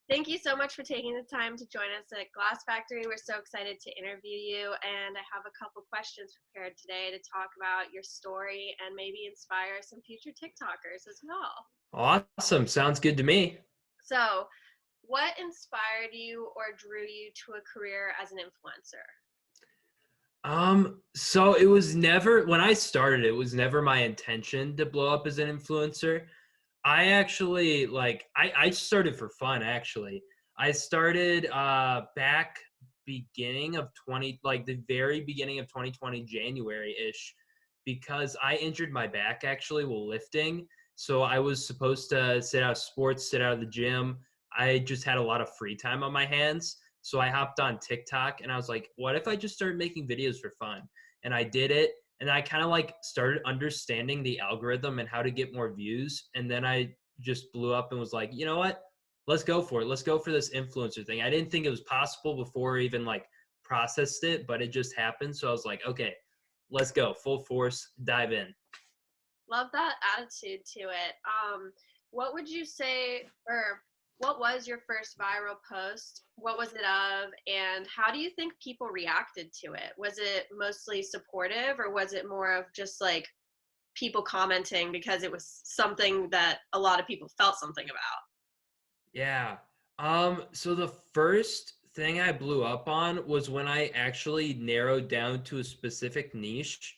Thank you so much for taking the time to join us at Glass Factory. We're so excited to interview you, and I have a couple questions prepared today to talk about your story and maybe inspire some future TikTokers as well. Awesome. Sounds good to me. So, what inspired you or drew you to a career as an influencer? So it was never when I started, it was never my intention to blow up as an influencer. I actually I started for fun actually. I started back beginning of 20 like the very beginning of 2020 January-ish because I injured my back actually while lifting. So I was supposed to sit out of sports, sit out of the gym. I just had a lot of free time on my hands. So I hopped on TikTok and I was like, what if I just started making videos for fun? And I did it and I kind of like started understanding the algorithm and how to get more views. And then I just blew up and was like, you know what? Let's go for it. Let's go for this influencer thing. I didn't think it was possible before I even like processed it, but it just happened. So I was like, okay, let's go. Full force, dive in. Love that attitude to it. What would you say, or what was your first viral post? What was it of, and how do you think people reacted to it? Was it mostly supportive, or was it more of just like people commenting because it was something that a lot of people felt something about? Yeah. So the first thing I blew up on was when I actually narrowed down to a specific niche.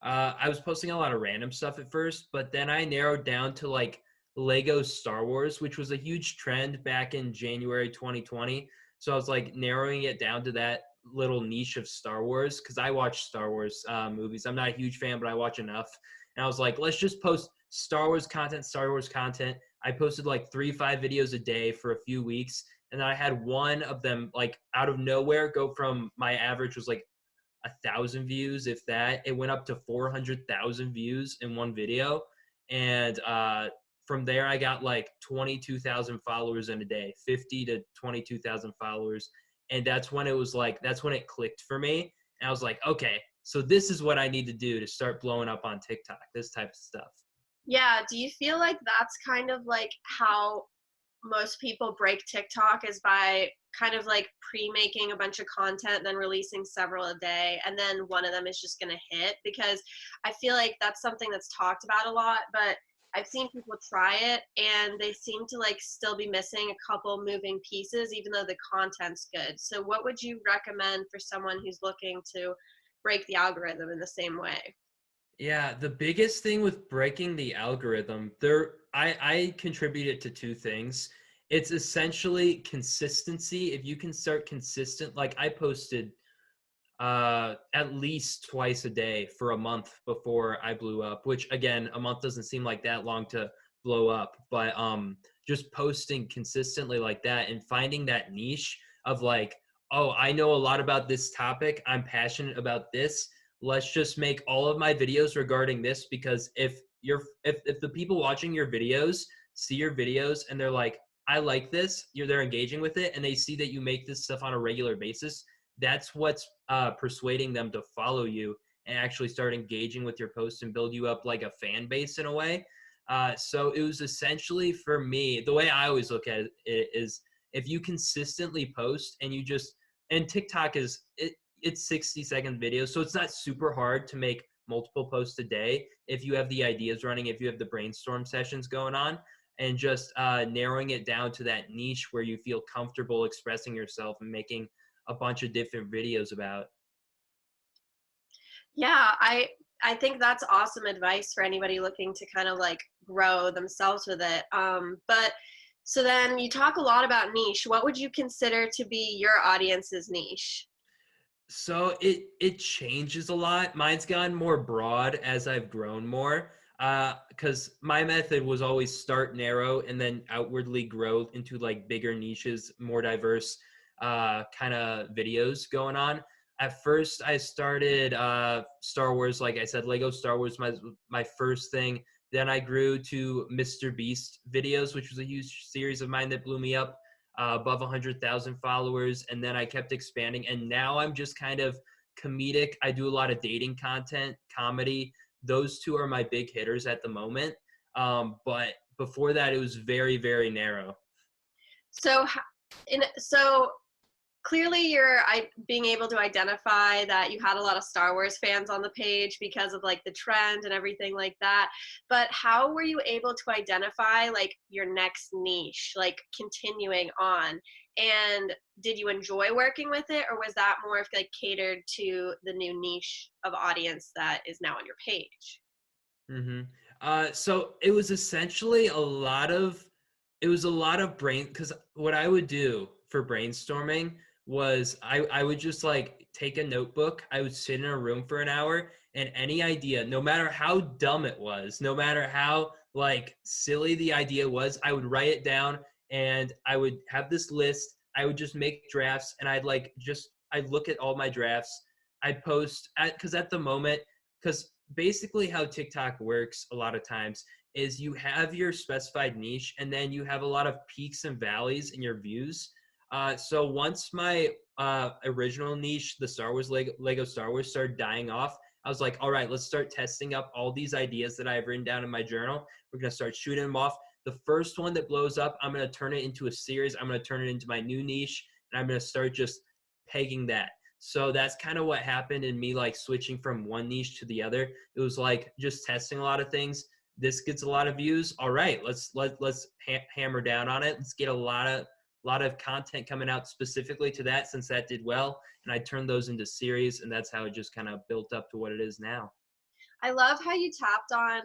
I was posting a lot of random stuff at first, but then I narrowed down to like Lego Star Wars, which was a huge trend back in January 2020. So I was like narrowing it down to that little niche of Star Wars because I watch Star Wars movies. I'm not a huge fan, but I watch enough. And I was like, let's just post Star Wars content, Star Wars content. I posted like 3, 5 videos a day for a few weeks. And then I had one of them like out of nowhere go from my average was like 1,000 views, if that. It went up to 400,000 views in one video. And from there, I got like 22,000 followers in a day, 50 to 22,000 followers. And that's when it was like, that's when it clicked for me. And I was like, okay, so this is what I need to do to start blowing up on TikTok, this type of stuff. Yeah, do you feel like that's kind of like how most people break TikTok is by kind of like pre-making a bunch of content, then releasing several a day, and then one of them is just going to hit? Because I feel like that's something that's talked about a lot, but I've seen people try it and they seem to like still be missing a couple moving pieces, even though the content's good. So, what would you recommend for someone who's looking to break the algorithm in the same way? Yeah, the biggest thing with breaking the algorithm, I contribute it to two things. It's essentially consistency. If you can start consistent, like I posted at least twice a day for a month before I blew up, which again, a month doesn't seem like that long to blow up, but just posting consistently like that and finding that niche of like, oh, I know a lot about this topic. I'm passionate about this. Let's just make all of my videos regarding this because if the people watching your videos see your videos and they're like, I like this, they're engaging with it and they see that you make this stuff on a regular basis, that's what's persuading them to follow you and actually start engaging with your posts and build you up like a fan base in a way. So it was essentially for me, the way I always look at it is if you consistently post and you just, and TikTok it's 60-second videos. So it's not super hard to make multiple posts a day if you have the ideas running, if you have the brainstorm sessions going on and just narrowing it down to that niche where you feel comfortable expressing yourself and making a bunch of different videos about. Yeah, I think that's awesome advice for anybody looking to kind of like grow themselves with it. But so then you talk a lot about niche. What would you consider to be your audience's niche? So it changes a lot. Mine's gotten more broad as I've grown more. Because my method was always start narrow and then outwardly grow into like bigger niches, more diverse kind of videos going on. At first, I started Star Wars, like I said, Lego Star Wars, my first thing. Then I grew to Mr. Beast videos, which was a huge series of mine that blew me up above 100,000 followers. And then I kept expanding. And now I'm just kind of comedic. I do a lot of dating content, comedy. Those two are my big hitters at the moment. But before that, it was very, very narrow. So, so clearly you're being able to identify that you had a lot of Star Wars fans on the page because of like the trend and everything like that. But how were you able to identify like your next niche, like continuing on? And did you enjoy working with it, or was that more of like catered to the new niche of audience that is now on your page? Mm-hmm. So it was essentially a lot of brain, because what I would do for brainstorming was I would just like take a notebook, I would sit in a room for an hour, and any idea, no matter how dumb it was, no matter how like silly the idea was, I would write it down and I would have this list. I would just make drafts and I'd look at all my drafts. I'd post because at the moment, because basically how TikTok works a lot of times is you have your specified niche and then you have a lot of peaks and valleys in your views. So once my original niche, the Star Wars Lego Star Wars, started dying off, I was like, all right, let's start testing up all these ideas that I've written down in my journal. We're gonna start shooting them off. The first one that blows up, I'm gonna turn it into a series. I'm gonna turn it into my new niche, and I'm gonna start just pegging that. So that's kind of what happened in me, like switching from one niche to the other. It was like just testing a lot of things. This gets a lot of views. All right, let's hammer down on it. Let's get a lot of content coming out specifically to that, since that did well, and I turned those into series, and that's how it just kind of built up to what it is now. I love how you tapped on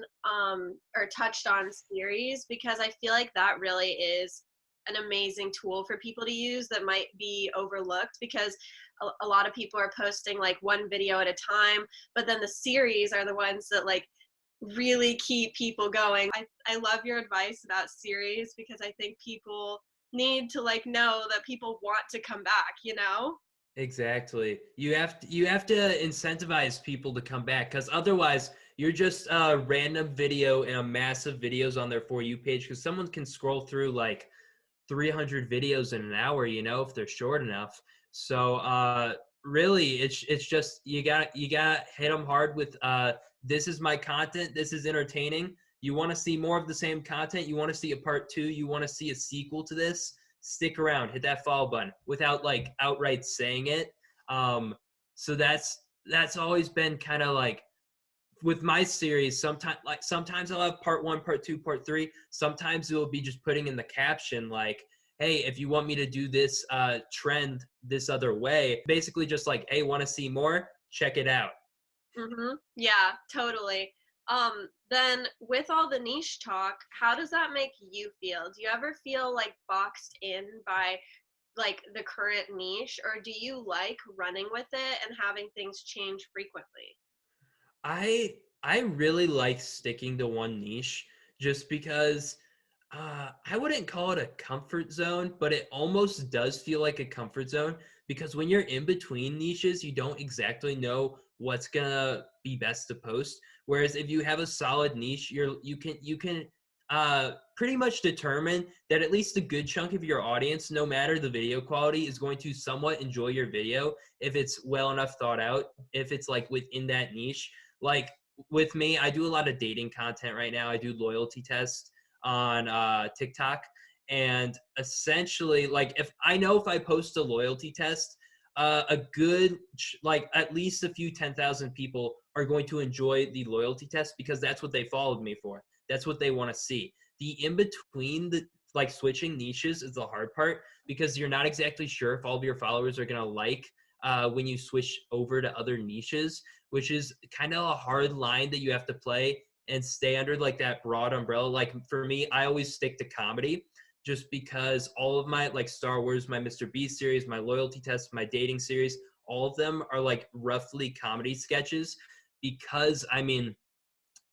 or touched on series, because I feel like that really is an amazing tool for people to use that might be overlooked, because a lot of people are posting like one video at a time, but then the series are the ones that like really keep people going. I love your advice about series, because I think people need to like know that people want to come back, you know? Exactly. You have to incentivize people to come back, because otherwise you're just a random video and a massive videos on their For You page, because someone can scroll through like 300 videos in an hour, if they're short enough. So really, it's just you got hit them hard with this is my content, this is entertaining. You want to see more of the same content, you want to see a part two, you want to see a sequel to this, stick around, hit that follow button without like outright saying it. So that's always been kind of like with my series. Sometimes I'll have part one, part two, part three. Sometimes it will be just putting in the caption like, hey, if you want me to do this trend this other way, basically just like, hey, want to see more, check it out. Yeah, totally. Then with all the niche talk, how does that make you feel? Do you ever feel like boxed in by like the current niche, or do you like running with it and having things change frequently? I really like sticking to one niche, just because I wouldn't call it a comfort zone, but it almost does feel like a comfort zone, because when you're in between niches, you don't exactly know what's gonna be best to post. Whereas if you have a solid niche, you can pretty much determine that at least a good chunk of your audience, no matter the video quality, is going to somewhat enjoy your video if it's well enough thought out, if it's like within that niche. Like with me, I do a lot of dating content right now. I do loyalty tests on TikTok. And essentially, like, if I post a loyalty test, a good, like, at least a few 10,000 people are going to enjoy the loyalty test, because that's what they followed me for. That's what they want to see. The in between, the like switching niches is the hard part, because you're not exactly sure if all of your followers are going to like when you switch over to other niches, which is kind of a hard line that you have to play and stay under like that broad umbrella. Like for me, I always stick to comedy, just because all of my like Star Wars, my Mr. Beast series, my loyalty test, my dating series, all of them are like roughly comedy sketches, because I mean,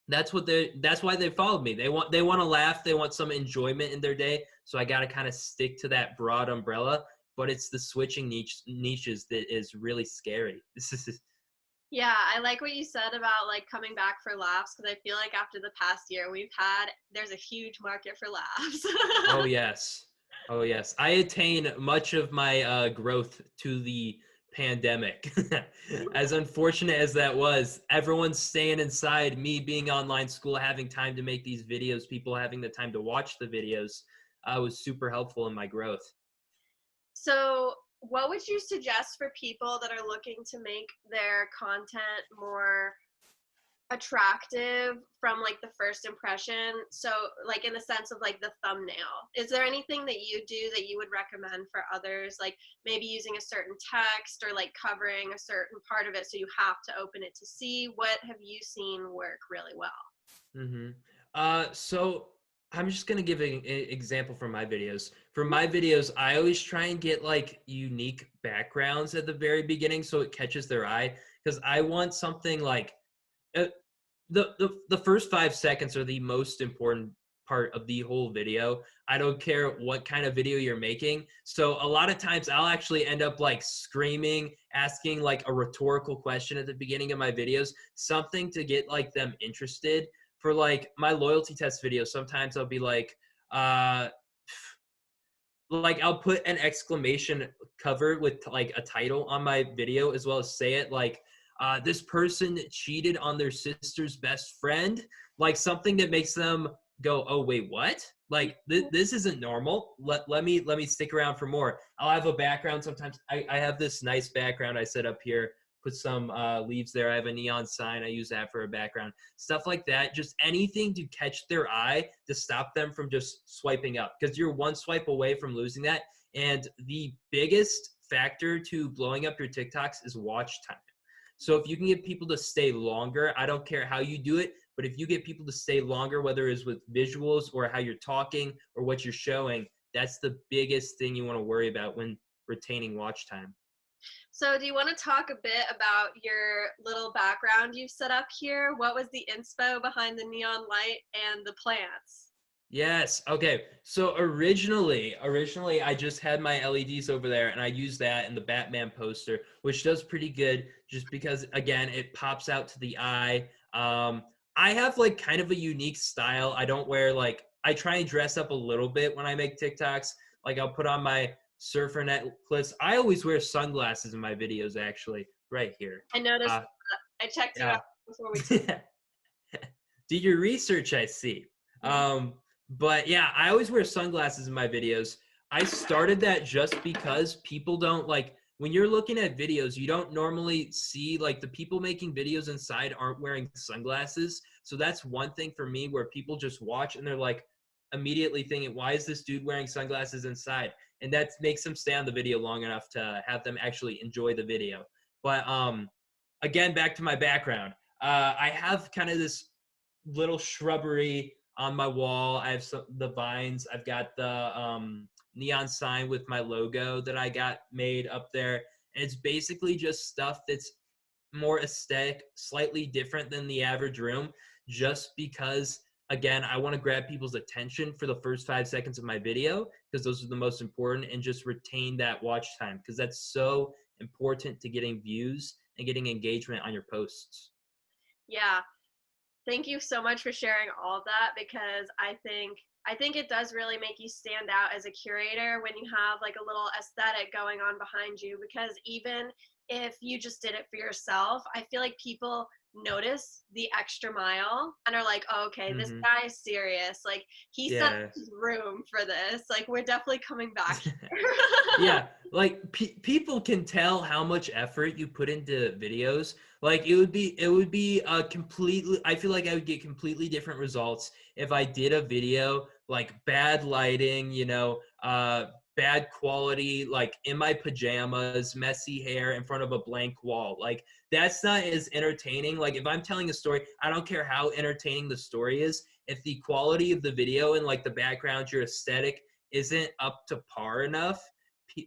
that's why they followed me. They want to laugh, they want some enjoyment in their day. So I got to kind of stick to that broad umbrella, but it's the switching niches that is really scary. This is Yeah, I like what you said about like coming back for laughs, because I feel like after the past year there's a huge market for laughs. Oh yes. Oh yes. I attain much of my growth to the pandemic. As unfortunate as that was, everyone's staying inside, me being online school, having time to make these videos, people having the time to watch the videos. was super helpful in my growth. So, what would you suggest for people that are looking to make their content more attractive from like the first impression? So, like in the sense of like the thumbnail, is there anything that you do that you would recommend for others, like maybe using a certain text or like covering a certain part of it so you have to open it to see? What have you seen work really well? hmm so I'm just gonna give an example from my videos. For my videos, I always try and get like unique backgrounds at the very beginning so it catches their eye, because I want something like uh, the first 5 seconds are the most important part of the whole video. I don't care what kind of video you're making. So a lot of times I'll actually end up like screaming, asking like a rhetorical question at the beginning of my videos, something to get like them interested. For like my loyalty test video, sometimes I'll be uh like I'll put an exclamation cover with like a title on my video, as well as say it like, this person cheated on their sister's best friend, like something that makes them go, oh wait, what? Like this isn't normal. Let me stick around for more. I'll have a background. Sometimes I have this nice background I set up here, put some leaves there. I have a neon sign. I use that for a background. Stuff like that. Just anything to catch their eye to stop them from just swiping up, because you're one swipe away from losing that. And the biggest factor to blowing up your TikToks is watch time. So if you can get people to stay longer, I don't care how you do it, but if you get people to stay longer, whether it's with visuals or how you're talking or what you're showing, that's the biggest thing you want to worry about when retaining watch time. So, do you want to talk a bit about your little background you've set up here? What was the inspo behind the neon light and the plants? Yes. Okay. So originally I just had my LEDs over there and I used that in the Batman poster, which does pretty good just because again, it pops out to the eye. I have like kind of a unique style. I don't wear like I try and dress up a little bit when I make TikToks. Like I'll put on my surfer necklace. I always wear sunglasses in my videos actually, right here. I noticed Uh I checked you out yeah. before we. Do your research, I see. Mhm. Um, but yeah, I always wear sunglasses in my videos. I started that just because people don't like when you're looking at videos, you don't normally see like the people making videos inside aren't wearing sunglasses. So that's one thing for me where people just watch and they're like immediately thinking, why is this dude wearing sunglasses inside? And that makes them stay on the video long enough to have them actually enjoy the video. But again, back to my background. I have kind of this little shrubbery on my wall. I have the vines. I've got the neon sign with my logo that I got made up there. And it's basically just stuff that's more aesthetic, slightly different than the average room, just because, again, I want to grab people's attention for the first 5 seconds of my video because those are the most important, and just retain that watch time because that's so important to getting views and getting engagement on your posts. Yeah, thank you so much for sharing all of that because I think it does really make you stand out as a curator when you have like a little aesthetic going on behind you, because even if you just did it for yourself, I feel like people notice the extra mile and are like, oh, okay, this hmm guy is serious. Like he set up Yeah. his room for this. Like we're definitely coming back here. Yeah, like people can tell how much effort you put into videos. Like it would be a completely I feel like I would get completely different results if I did a video like bad lighting, bad quality, like in my pajamas, messy hair in front of a blank wall. Like that's not as entertaining. Like if I'm telling a story, I don't care how entertaining the story is. If the quality of the video and like the background, your aesthetic isn't up to par enough,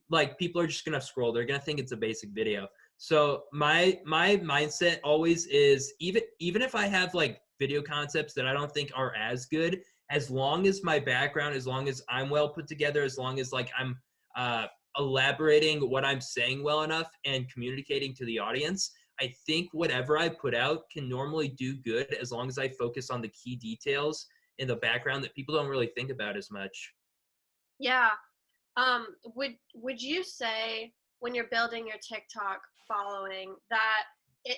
like people are just gonna scroll. They're gonna think it's a basic video. So my mindset always is, even if I have like video concepts that I don't think are as good, as long as my background, as long as I'm well put together, as long as like I'm uh, elaborating what I'm saying well enough and communicating to the audience, I think whatever I put out can normally do good as long as I focus on the key details in the background that people don't really think about as much. Yeah. Would you say when you're building your TikTok following that it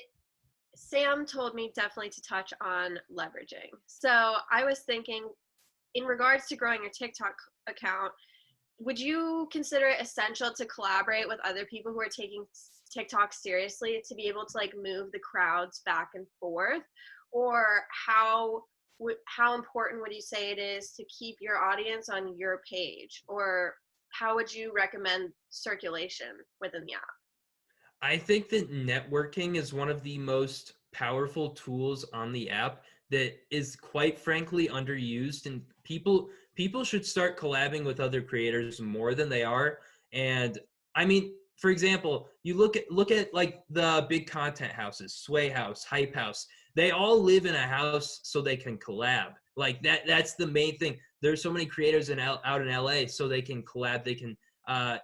Sam told me definitely to touch on leveraging. So I was thinking in regards to growing your TikTok account, would you consider it essential to collaborate with other people who are taking TikTok seriously to be able to like move the crowds back and forth? Or how important would you say it is to keep your audience on your page? Or how would you recommend circulation within the app? I think that networking is one of the most powerful tools on the app that is quite frankly underused, and people should start collabing with other creators more than they are. And I mean, for example, you look at like the big content houses, Sway House, Hype House. They all live in a house so they can collab. Like that's the main thing. There's so many creators out in LA so they can collab, they can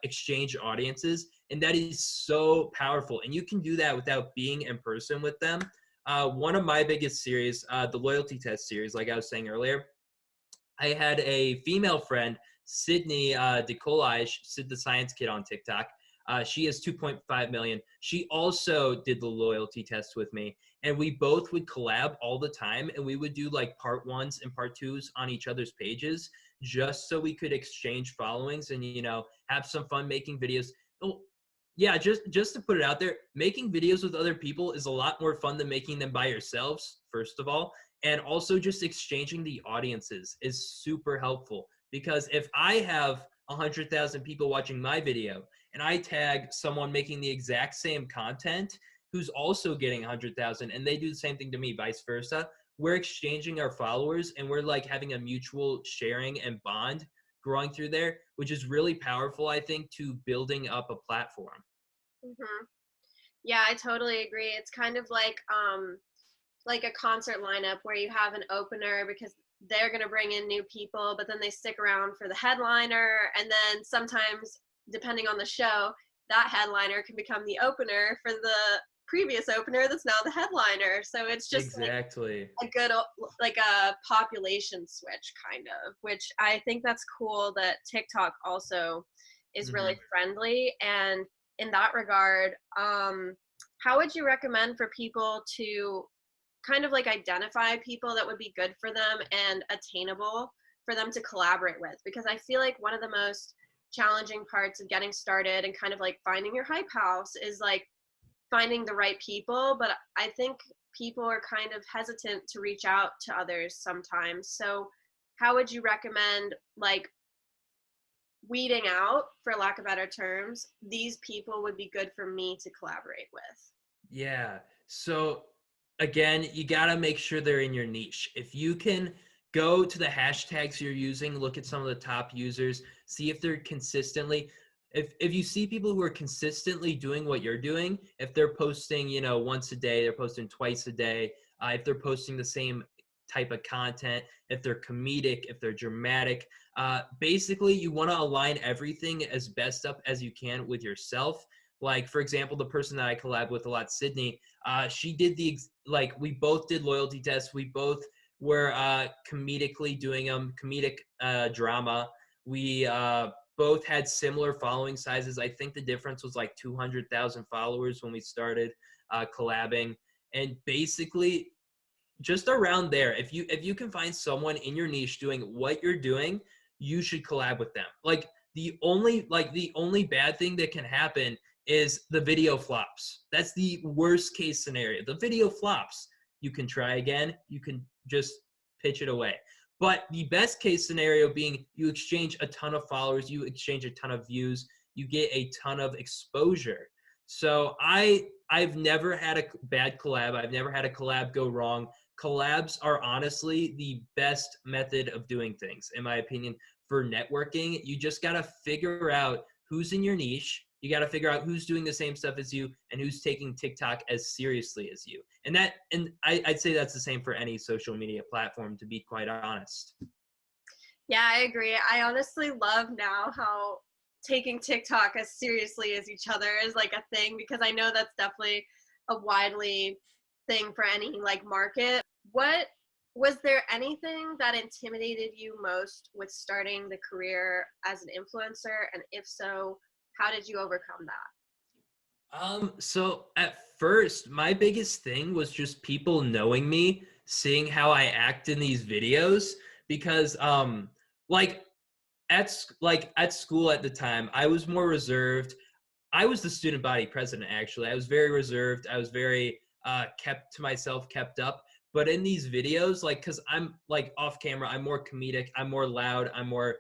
exchange audiences, and that is so powerful. And you can do that without being in person with them. One of my biggest series, the loyalty test series, like I was saying earlier, I had a female friend, Sydney DeColage, Sid the Science Kid on TikTok. She has 2.5 million. She also did the loyalty test with me, and we both would collab all the time, and we would do like part ones and part twos on each other's pages just so we could exchange followings and, you know, have some fun making videos. Oh, yeah, just to put it out there, making videos with other people is a lot more fun than making them by yourselves, first of all. And also just exchanging the audiences is super helpful, because if I have 100,000 people watching my video and I tag someone making the exact same content who's also getting 100,000 and they do the same thing to me, vice versa, we're exchanging our followers and we're like having a mutual sharing and bond growing through there, which is really powerful, I think, to building up a platform. Hmm. Yeah, I totally agree. It's kind of like a concert lineup where you have an opener because they're going to bring in new people, but then they stick around for the headliner. And then sometimes, depending on the show, that headliner can become the opener for the previous opener that's now the headliner. So it's just like Exactly. a good, like a population switch kind of, which I think that's cool that TikTok also is really Hmm. friendly. And in that regard, how would you recommend for people to kind of like identify people that would be good for them and attainable for them to collaborate with? Because I feel like one of the most challenging parts of getting started and kind of like finding your hype house is like finding the right people, but I think people are kind of hesitant to reach out to others sometimes. So how would you recommend like weeding out, for lack of better terms, these people would be good for me to collaborate with? Yeah. So again, you got to make sure they're in your niche. If you can go to the hashtags you're using, look at some of the top users, see if they're consistently, if you see people who are consistently doing what you're doing, if they're posting, you know, once a day, they're posting twice a day, if they're posting the same type of content, if they're comedic, if they're dramatic, basically you want to align everything as best up as you can with yourself. Like, for example, the person that I collab with a lot, Sydney, she did like, we both did loyalty tests. We both were comedically doing them, comedic drama. We both had similar following sizes. I think the difference was like 200,000 followers when we started collabing. And basically, just around there, if you can find someone in your niche doing what you're doing, you should collab with them. Like the only bad thing that can happen is the video flops. That's the worst case scenario. The video flops. You can try again. You can just pitch it away. But the best case scenario being you exchange a ton of followers, you exchange a ton of views, you get a ton of exposure. So I've never had a bad collab. I've never had a collab go wrong. Collabs are honestly the best method of doing things, in my opinion, for networking. You just got to figure out who's in your niche. You got to figure out who's doing the same stuff as you and who's taking TikTok as seriously as you. I'd say that's the same for any social media platform, to be quite honest. Yeah, I agree. I honestly love now how taking TikTok as seriously as each other is like a thing, because I know that's definitely a widely thing for any like market. What was there anything that intimidated you most with starting the career as an influencer? And if so, how did you overcome that? So at first, my biggest thing was just people knowing me, seeing how I act in these videos, because like at school at the time, I was more reserved. I was the student body president, actually. I was very reserved. I was very kept to myself, kept up. But in these videos, like, because I'm like off camera, I'm more comedic, I'm more loud, I'm more,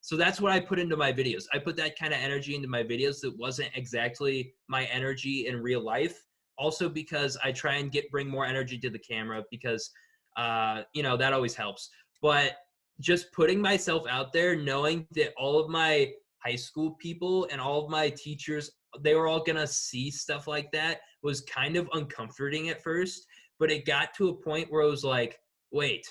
so that's what I put into my videos. I put that kind of energy into my videos that wasn't exactly my energy in real life. Also, because I try and bring more energy to the camera because, that always helps. But just putting myself out there, knowing that all of my high school people and all of my teachers, they were all gonna see stuff like that, was kind of uncomforting at first. But it got to a point where I was like, wait,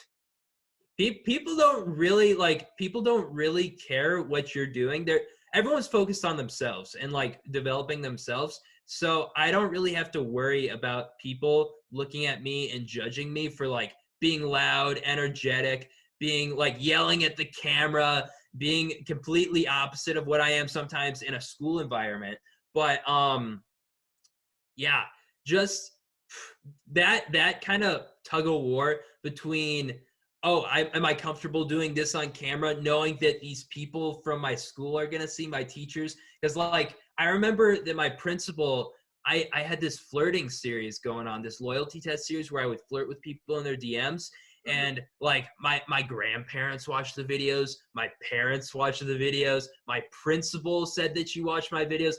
people don't really care what you're doing. Everyone's focused on themselves and like developing themselves. So I don't really have to worry about people looking at me and judging me for like being loud, energetic, being like yelling at the camera, being completely opposite of what I am sometimes in a school environment. But yeah, just that kind of tug of war between, oh, am I comfortable doing this on camera, knowing that these people from my school are gonna see, my teachers? Because like I remember that my principal, I had this flirting series going on, this loyalty test series where I would flirt with people in their DMs. And like my grandparents watched the videos, my parents watched the videos, my principal said that she watched my videos.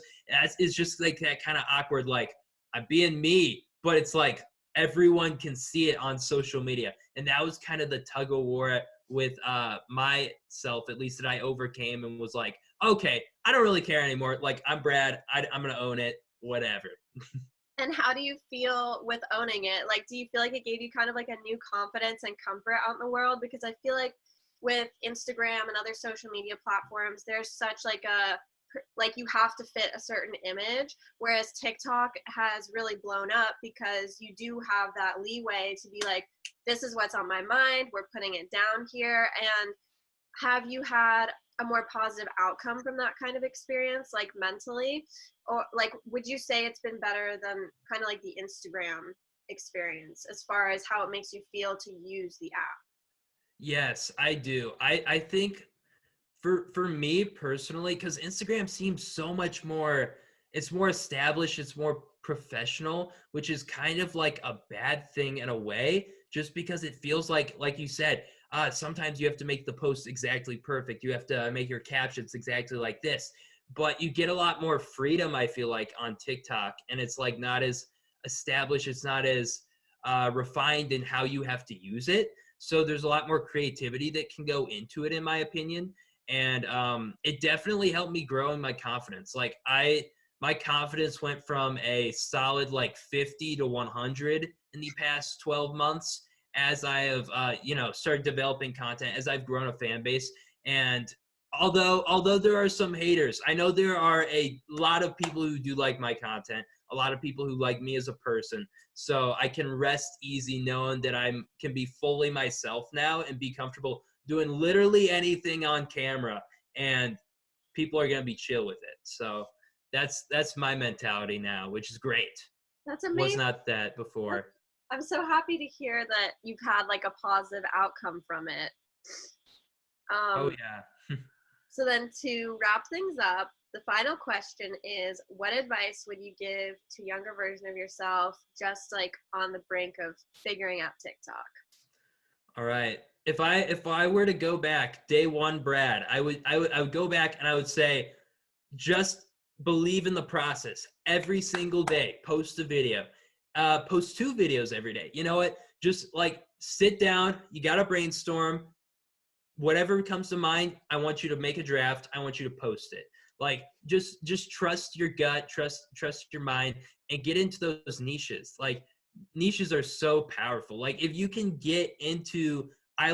It's just like that kind of awkward, like I'm being me, but it's like everyone can see it on social media. And that was kind of the tug of war with myself, at least, that I overcame and was like, okay, I don't really care anymore. Like, I'm Brad. I'm going to own it, whatever. And how do you feel with owning it? Like, do you feel like it gave you kind of like a new confidence and comfort out in the world? Because I feel like with Instagram and other social media platforms, there's such like you have to fit a certain image, whereas TikTok has really blown up because you do have that leeway to be like, this is what's on my mind, we're putting it down here. And have you had a more positive outcome from that kind of experience, like mentally? Or like, would you say it's been better than kind of like the Instagram experience as far as how it makes you feel to use the app? Yes, I do. I think for me personally, because Instagram seems so much more, it's more established, it's more professional, which is kind of like a bad thing in a way, just because it feels like you said, sometimes you have to make the post exactly perfect, you have to make your captions exactly like this. But you get a lot more freedom, I feel like, on TikTok, and it's like not as established, it's not as refined in how you have to use it. So there's a lot more creativity that can go into it, in my opinion. And it definitely helped me grow in my confidence. Like my confidence went from a solid like 50 to 100 in the past 12 months as I have started developing content, as I've grown a fan base. And although there are some haters, I know there are a lot of people who do like my content, a lot of people who like me as a person. So I can rest easy knowing that I can be fully myself now and be comfortable doing literally anything on camera, and people are gonna be chill with it. So that's my mentality now, which is great. That's Was amazing. not that before. I'm so happy to hear that you've had like a positive outcome from it. Oh Um, yeah. so then to wrap things up, the final question is, what advice would you give to younger version of yourself just like on the brink of figuring out TikTok? All right. If I were to go back, day one, Brad, I would go back and I would say, just believe in the process. Every single day, post a video. Post 2 videos every day. You know what? Just like sit down, you gotta brainstorm. Whatever comes to mind, I want you to make a draft. I want you to post it. Like just trust your gut, trust your mind, and get into those niches. Like niches are so powerful. Like if you can get into, I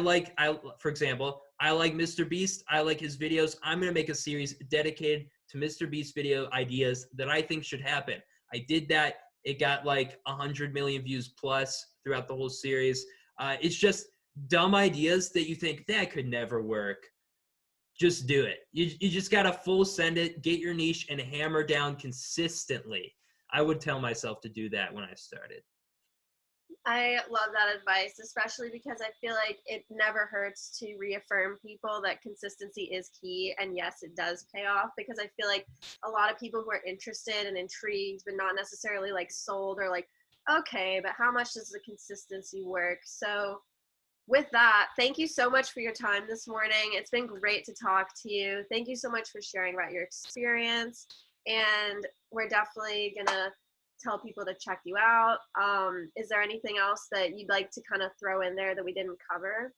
for example, I like Mr. Beast. I like his videos. I'm gonna make a series dedicated to Mr. Beast video ideas that I think should happen. I did that. It got like 100 million views plus throughout the whole series. It's just dumb ideas that you think that could never work. Just do it. You just gotta full send it, get your niche, and hammer down consistently. I would tell myself to do that when I started. I love that advice, especially because I feel like it never hurts to reaffirm people that consistency is key. And yes, it does pay off, because I feel like a lot of people who are interested and intrigued, but not necessarily like sold, or like, okay, but how much does the consistency work? So, with that, thank you so much for your time this morning. It's been great to talk to you. Thank you so much for sharing about your experience. And we're definitely going to tell people to check you out. Is there anything else that you'd like to kind of throw in there that we didn't cover?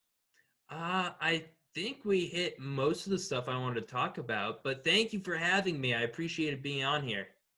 I think we hit most of the stuff I wanted to talk about, but thank you for having me. I appreciated being on here.